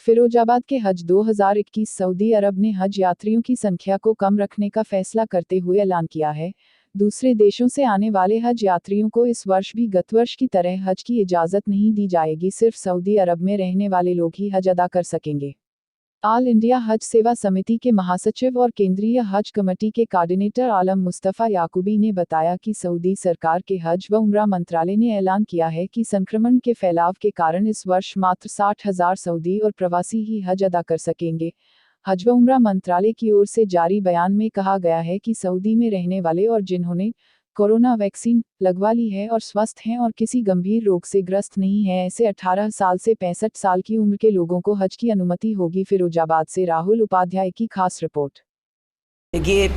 फिरोजाबाद के हज 2021 सऊदी अरब ने हज यात्रियों की संख्या को कम रखने का फैसला करते हुए ऐलान किया है। दूसरे देशों से आने वाले हज यात्रियों को इस वर्ष भी गत वर्ष की तरह हज की इजाज़त नहीं दी जाएगी। सिर्फ सऊदी अरब में रहने वाले लोग ही हज अदा कर सकेंगे। ऑल इंडिया हज सेवा समिति के महासचिव और केंद्रीय हज कमेटी के कोऑर्डिनेटर आलम मुस्तफ़ा याकूबी ने बताया कि सऊदी सरकार के हज व उम्रा मंत्रालय ने ऐलान किया है कि संक्रमण के फैलाव के कारण इस वर्ष मात्र 60,000 सऊदी और प्रवासी ही हज अदा कर सकेंगे। हज व उम्रा मंत्रालय की ओर से जारी बयान में कहा गया है कि सऊदी में रहने वाले और जिन्होंने कोरोना वैक्सीन लगवा ली है और स्वस्थ हैं और किसी गंभीर रोग से ग्रस्त नहीं है, ऐसे 18 साल से 65 साल की उम्र के लोगों को हज की अनुमति होगी। फिरोजाबाद से राहुल उपाध्याय की खास रिपोर्ट। देखिए,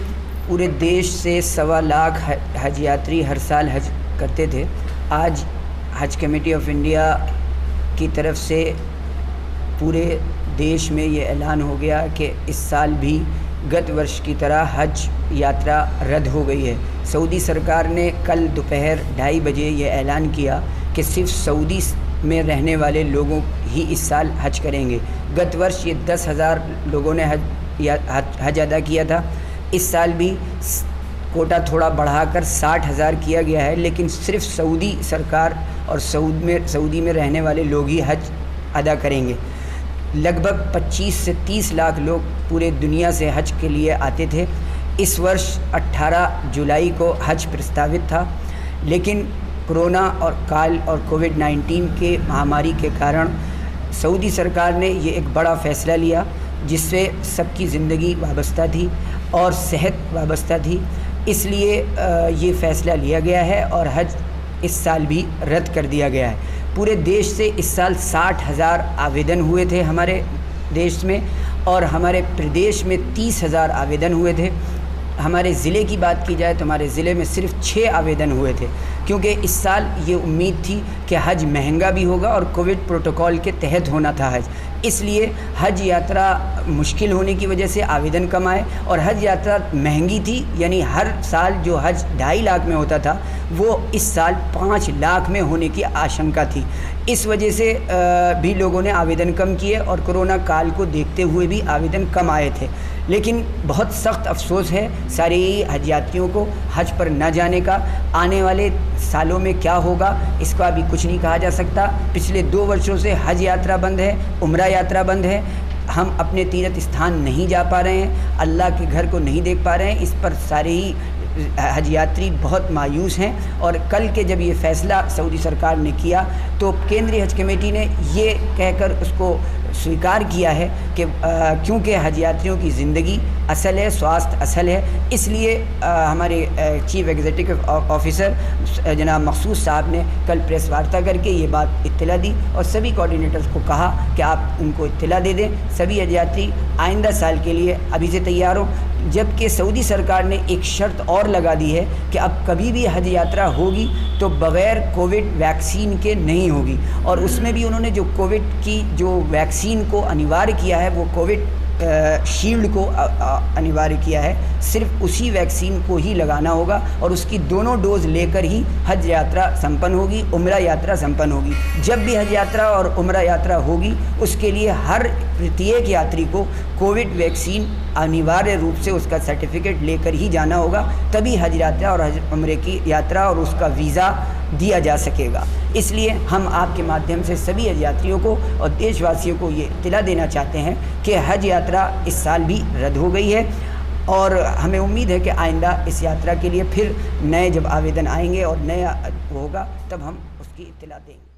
पूरे देश से 1.25 लाख हज यात्री हर साल हज करते थे। आज हज कमेटी ऑफ इंडिया की तरफ से पूरे देश में ये ऐलान हो गया कि इस साल भी गत वर्ष की तरह हज यात्रा रद्द हो गई है। सऊदी सरकार ने कल दोपहर 2:30 बजे ये ऐलान किया कि सिर्फ सऊदी में रहने वाले लोगों ही इस साल हज करेंगे। गत वर्ष ये 10,000 लोगों ने हज अदा किया था। इस साल भी कोटा थोड़ा बढ़ाकर 60,000 किया गया है, लेकिन सिर्फ सऊदी सरकार और सऊदी में रहने वाले लोग ही हज अदा करेंगे। लगभग 25 से 30 लाख लोग पूरे दुनिया से हज के लिए आते थे। इस वर्ष 18 जुलाई को हज प्रस्तावित था, लेकिन कोरोना और काल और कोविड-19 के महामारी के कारण सऊदी सरकार ने ये एक बड़ा फ़ैसला लिया, जिससे सबकी ज़िंदगी वाबस्ता थी और सेहत वाबस्ता थी। इसलिए ये फ़ैसला लिया गया है और हज इस साल भी रद्द कर दिया गया है। पूरे देश से इस साल 60,000 आवेदन हुए थे हमारे देश में, और हमारे प्रदेश में 30,000 आवेदन हुए थे। हमारे ज़िले की बात की जाए तो हमारे ज़िले में सिर्फ 6 आवेदन हुए थे, क्योंकि इस साल ये उम्मीद थी कि हज महंगा भी होगा और कोविड प्रोटोकॉल के तहत होना था हज। इसलिए हज यात्रा मुश्किल होने की वजह से आवेदन कम आए, और हज यात्रा महंगी थी, यानी हर साल जो हज 2.5 लाख में होता था वो इस साल 5 लाख में होने की आशंका थी। इस वजह से भी लोगों ने आवेदन कम किए और कोरोना काल को देखते हुए भी आवेदन कम आए थे। लेकिन बहुत सख्त अफसोस है सारे हज यात्रियों को हज पर न जाने का। आने वाले सालों में क्या होगा इसका अभी कुछ नहीं कहा जा सकता। पिछले 2 वर्षों से हज यात्रा बंद है, उम्रा यात्रा बंद है। हम अपने तीर्थ स्थान नहीं जा पा रहे हैं, अल्लाह के घर को नहीं देख पा रहे हैं। इस पर सारे ही हज यात्री बहुत मायूस हैं। और कल के जब ये फ़ैसला सऊदी सरकार ने किया तो केंद्रीय हज कमेटी ने ये कहकर उसको स्वीकार किया है कि क्योंकि हज यात्रियों की ज़िंदगी असल है, स्वास्थ्य असल है, इसलिए हमारे चीफ एग्जीक्यूटिव ऑफिसर जनाब मखसूस साहब ने कल प्रेस वार्ता करके ये बात इत्तला दी और सभी कोऑर्डिनेटर्स को कहा कि आप उनको इत्तला दे दें। सभी हज यात्री आइंदा साल के लिए अभी से तैयार हों। जबकि सऊदी सरकार ने एक शर्त और लगा दी है कि अब कभी भी हज यात्रा होगी तो बग़ैर कोविड वैक्सीन के नहीं होगी, और उसमें भी उन्होंने जो कोविड की जो वैक्सीन को अनिवार्य किया है वो कोविड शील्ड को अनिवार्य किया है। सिर्फ उसी वैक्सीन को ही लगाना होगा और उसकी दोनों डोज लेकर ही हज यात्रा संपन्न होगी, उम्रा यात्रा संपन्न होगी। जब भी हज यात्रा और उम्रा यात्रा होगी उसके लिए हर प्रत्येक यात्री को कोविड वैक्सीन अनिवार्य रूप से उसका सर्टिफिकेट लेकर ही जाना होगा, तभी हज यात्रा और हज उम्रे की यात्रा और उसका वीज़ा दिया जा सकेगा। इसलिए हम आपके माध्यम से सभी हज यात्रियों को और देशवासियों को ये इत्तला देना चाहते हैं कि हज यात्रा इस साल भी रद्द हो गई है, और हमें उम्मीद है कि आइंदा इस यात्रा के लिए फिर नए जब आवेदन आएंगे और नया होगा तब हम उसकी इत्तला देंगे।